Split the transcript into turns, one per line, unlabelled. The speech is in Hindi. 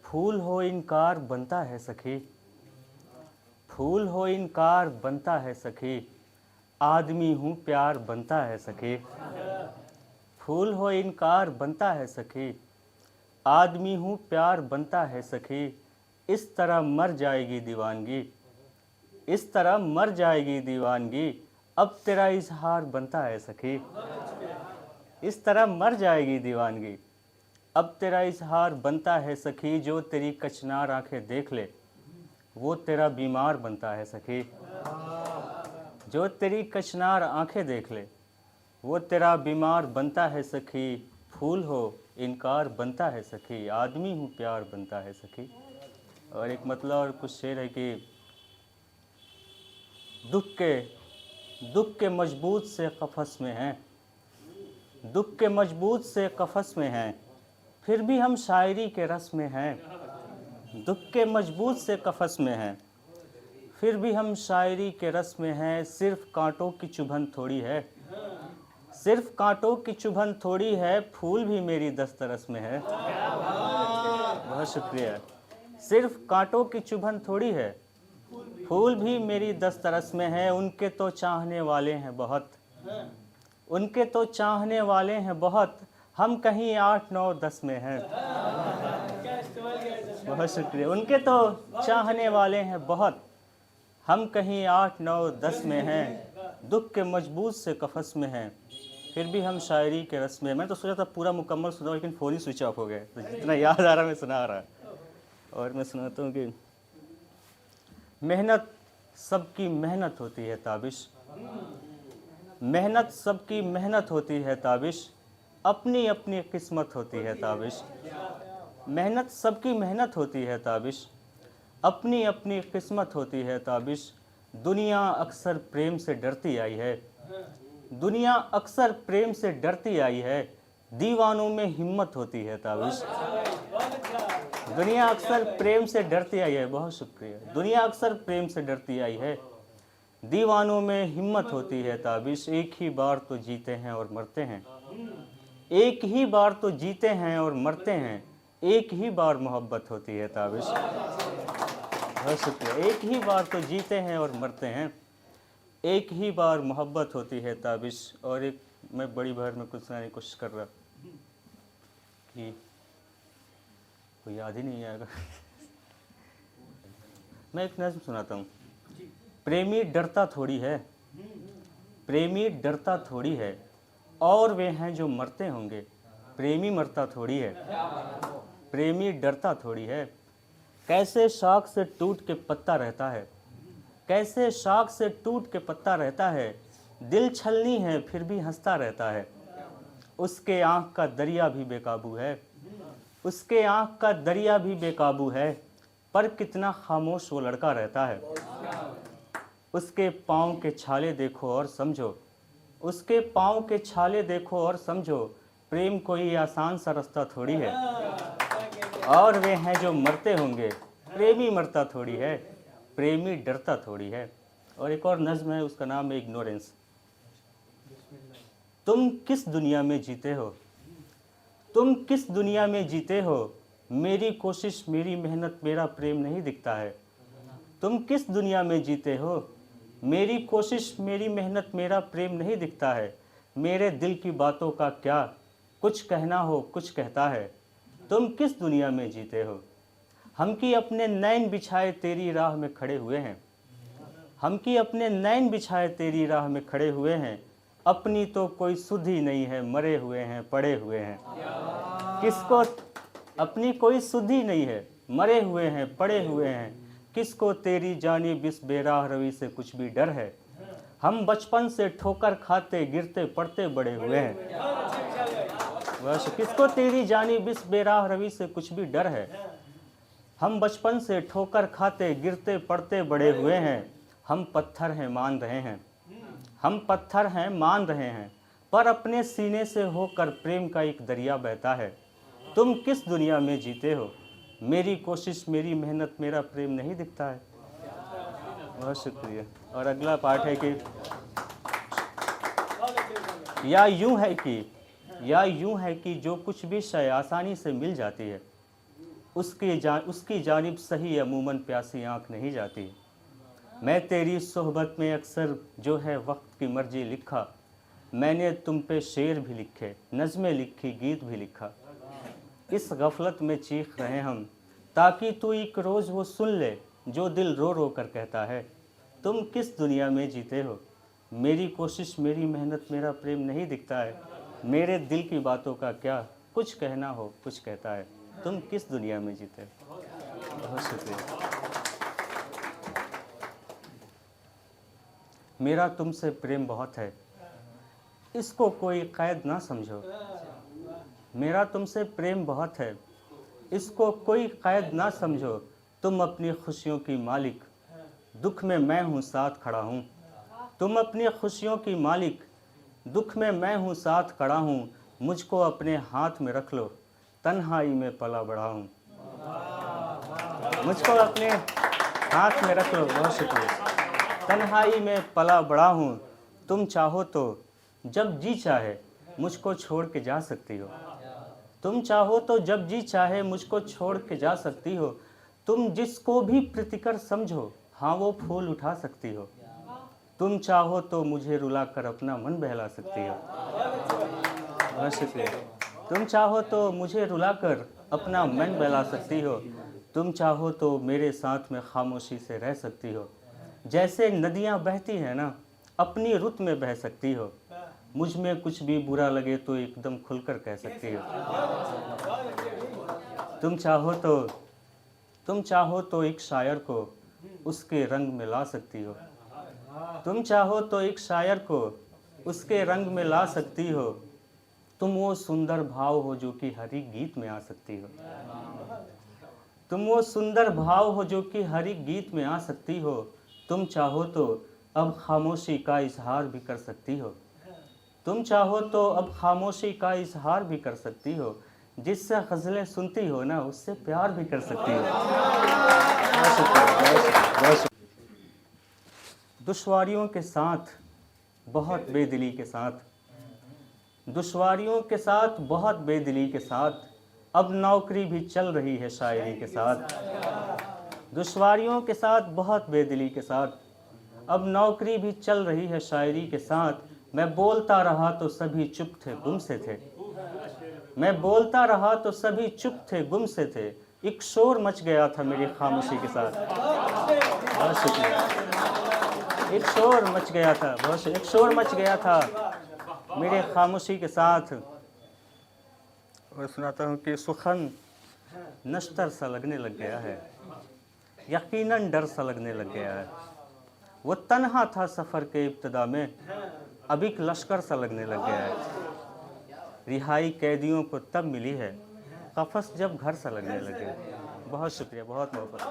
फूल हो इनकार बनता है सखी, फूल हो इनकार बनता है सखी, आदमी हूँ प्यार बनता है सखी। फूल हो इनकार बनता है सखी, आदमी हूँ प्यार बनता है सखी। इस तरह मर जाएगी दीवानगी, इस तरह मर जाएगी दीवानगी, अब तेरा इजहार बनता है सखी। इस तरह मर जाएगी दीवानगी, अब तेरा इजहार बनता है सखी। जो तेरी कचनार आंखें देख ले वो तेरा बीमार बनता है सखी। जो तेरी कचनार आंखें देख ले वो तेरा बीमार बनता है सखी। फूल हो इनकार बनता है सखी, आदमी हूँ प्यार बनता है सखी। और एक मतलब और कुछ शेर है कि दुख के मजबूत से कफस में हैं, दुख के मजबूत से कफस में हैं, फिर भी हम शायरी के रस में हैं। दुख के मजबूत से कफस में हैं, फिर भी हम शायरी के रस में हैं। सिर्फ कांटों की चुभन थोड़ी है, सिर्फ कांटों की चुभन थोड़ी है, फूल भी मेरी दस्तरस में है। बहुत शुक्रिया। सिर्फ कांटों की चुभन थोड़ी है, फूल भी मेरी दस्तरस में है। उनके तो चाहने वाले हैं बहुत, उनके तो चाहने वाले हैं बहुत, हम कहीं 8 9 10 में हैं। बहुत शुक्रिया। उनके तो चाहने वाले हैं बहुत, हम कहीं 8 9 10 में हैं। दुख के मजबूत से कफस में हैं, फिर भी हम शायरी के रस में। मैं तो सोचा था पूरा मुकम्मल सुना, लेकिन फ़ोन ही स्विच ऑफ हो गया, तो जितना याद आ रहा मैं सुना आ रहा। और मैं सुनाता हूँ कि मेहनत सबकी मेहनत होती है ताबिश, मेहनत सबकी मेहनत होती है ताबिश, अपनी अपनी किस्मत होती है ताबिश। मेहनत सबकी मेहनत होती है ताबिश, अपनी अपनी किस्मत होती है ताबिश। दुनिया अक्सर प्रेम से डरती आई है, दुनिया अक्सर प्रेम से डरती आई है, दीवानों में हिम्मत होती है ताबिश। दुनिया अक्सर प्रेम से डरती आई है। बहुत शुक्रिया। दुनिया अक्सर प्रेम से डरती आई है, दीवानों में हिम्मत होती है ताबिश। एक ही बार तो जीते हैं और मरते हैं, एक ही बार तो जीते हैं और मरते हैं, एक ही बार मोहब्बत होती है ताबिश। बहुत शुक्रिया। एक ही बार तो जीते हैं और मरते हैं, एक ही बार मोहब्बत होती है ताबिश। और एक मैं बड़ी भर में कुछ सुनाने की कोशिश कर रहा कि कोई याद ही नहीं आएगा। मैं एक नज़्म सुनाता हूँ। प्रेमी डरता थोड़ी है, प्रेमी डरता थोड़ी है, और वे हैं जो मरते होंगे, प्रेमी मरता थोड़ी है। प्रेमी डरता थोड़ी है, कैसे शाख से टूट के पत्ता रहता है, कैसे शाख से टूट के पत्ता रहता है, दिल छलनी है फिर भी हंसता रहता है। उसके आँख का दरिया भी बेकाबू है, उसके आँख का दरिया भी बेकाबू है, पर कितना खामोश वो लड़का रहता है। उसके पाँव के छाले देखो और समझो, उसके पाँव के छाले देखो और समझो, प्रेम कोई आसान सा रास्ता थोड़ी है। और वे हैं जो मरते होंगे, प्रेमी मरता थोड़ी है, प्रेमी डरता थोड़ी है। और एक और नज़्म है, उसका नाम है इग्नोरेंस। तुम किस दुनिया में जीते हो, तुम किस दुनिया में जीते हो, मेरी कोशिश मेरी मेहनत मेरा प्रेम नहीं दिखता है। तुम किस दुनिया में जीते हो, मेरी कोशिश मेरी मेहनत मेरा प्रेम नहीं दिखता है। मेरे दिल की बातों का क्या कुछ कहना हो कुछ कहता है। तुम किस दुनिया में जीते हो, हम की अपने नैन बिछाए तेरी राह में खड़े हुए हैं, हम की अपने नैन बिछाए तेरी राह में खड़े हुए हैं। अपनी तो कोई सुध ही नहीं है, मरे हुए हैं पड़े हुए हैं। किसको अपनी कोई सुध ही नहीं है, मरे हुए हैं पड़े हुए हैं। किसको तेरी जानिब इस बेराह रवि से कुछ भी डर है। हम बचपन से ठोकर खाते गिरते पड़ते बड़े हुए हैं। बस किसको तेरी जानिब इस बेराह रवि से कुछ भी डर है। हम बचपन से ठोकर खाते गिरते पड़ते बड़े हुए हैं। हम पत्थर हैं मान रहे हैं, हम पत्थर हैं मान रहे हैं, पर अपने सीने से होकर प्रेम का एक दरिया बहता है। तुम किस दुनिया में जीते हो, मेरी कोशिश मेरी मेहनत मेरा प्रेम नहीं दिखता है। बहुत शुक्रिया। और अगला पार्ट है कि या यूं है कि या यूं है कि जो कुछ भी शय आसानी से मिल जाती है उसकी जानिब सही अमूमन प्यासी आँख नहीं जाती। मैं तेरी सोहबत में अक्सर जो है वक्त की मर्जी लिखा, मैंने तुम पे शेर भी लिखे, नज़में लिखी, गीत भी लिखा। इस गफलत में चीख रहे हम ताकि तू एक रोज़ वो सुन ले जो दिल रो रो कर कहता है, तुम किस दुनिया में जीते हो, मेरी कोशिश मेरी मेहनत मेरा प्रेम नहीं दिखता है, मेरे दिल की बातों का क्या कुछ कहना हो कुछ कहता है, तुम किस दुनिया में जीते हो। बहुत शुक्रिया। मेरा तुमसे प्रेम बहुत है, इसको कोई कैद ना समझो। मेरा तुमसे प्रेम बहुत है, इसको कोई कैद ना समझो। तुम अपनी खुशियों की मालिक, दुख में मैं हूँ साथ खड़ा हूँ। तुम अपनी खुशियों की मालिक, दुख में मैं हूँ साथ खड़ा हूँ। मुझको अपने हाथ में रख लो, तन्हाई में पला बढ़ा हूँ। मुझको अपने हाथ में रख लो, बहुत शुक्रिया। तन्हाई में पला बढ़ा हूँ। तुम चाहो तो जब जी चाहे मुझको छोड़ के जा सकती हो। तुम चाहो तो जब जी चाहे मुझको छोड़ के जा सकती हो। तुम जिसको भी प्रीतिकर समझो, हाँ वो फूल उठा सकती हो। तुम चाहो तो मुझे रुलाकर अपना मन बहला सकती हो। बहुत शुक्रिया। तुम चाहो तो मुझे रुलाकर अपना मन बहला सकती हो। तुम चाहो तो मेरे साथ में खामोशी से रह सकती हो। जैसे नदियाँ बहती हैं ना, अपनी रुत में बह सकती हो। मुझ में कुछ भी बुरा लगे तो एकदम खुलकर कह सकती हो। तुम चाहो तो एक शायर को उसके रंग में ला सकती हो। तुम चाहो तो एक शायर को उसके रंग में ला सकती हो। तुम वो सुंदर भाव हो जो कि हर एक गीत में आ सकती हो। तुम वो सुंदर भाव हो जो कि हर एक गीत में आ सकती हो। तुम चाहो तो अब खामोशी का इजहार भी कर सकती हो। तुम चाहो तो अब खामोशी का इजहार भी कर सकती हो। जिससे गज़लें सुनती हो ना, उससे प्यार भी कर सकती हो। दुश्वारियों के साथ बहुत बेदिली के साथ, दुश्वारियों के साथ बहुत बेदिली के साथ, अब नौकरी भी चल रही है शायरी के साथ। दुश्वारियों के साथ बहुत बेदिली के साथ, अब नौकरी भी चल रही है शायरी के साथ। मैं बोलता रहा तो सभी चुप थे गुम से थे। मैं बोलता रहा तो सभी चुप थे गुम से थे। एक शोर मच गया था मेरी खामोशी के साथ। बहुत शुक्रिया। एक शोर मच गया था, एक शोर मच गया था मेरे खामोशी के साथ। और सुनाता हूँ कि सुखन नश्तर सा लगने लग गया है, यकीनन डर सा लगने लग गया है। वो तन्हा था सफ़र के इब्तिदा में, अब एक लश्कर सा लगने लग गया है। रिहाई कैदियों को तब मिली है, कफस जब घर सा लगने लगे। बहुत शुक्रिया, बहुत मोहब्बत।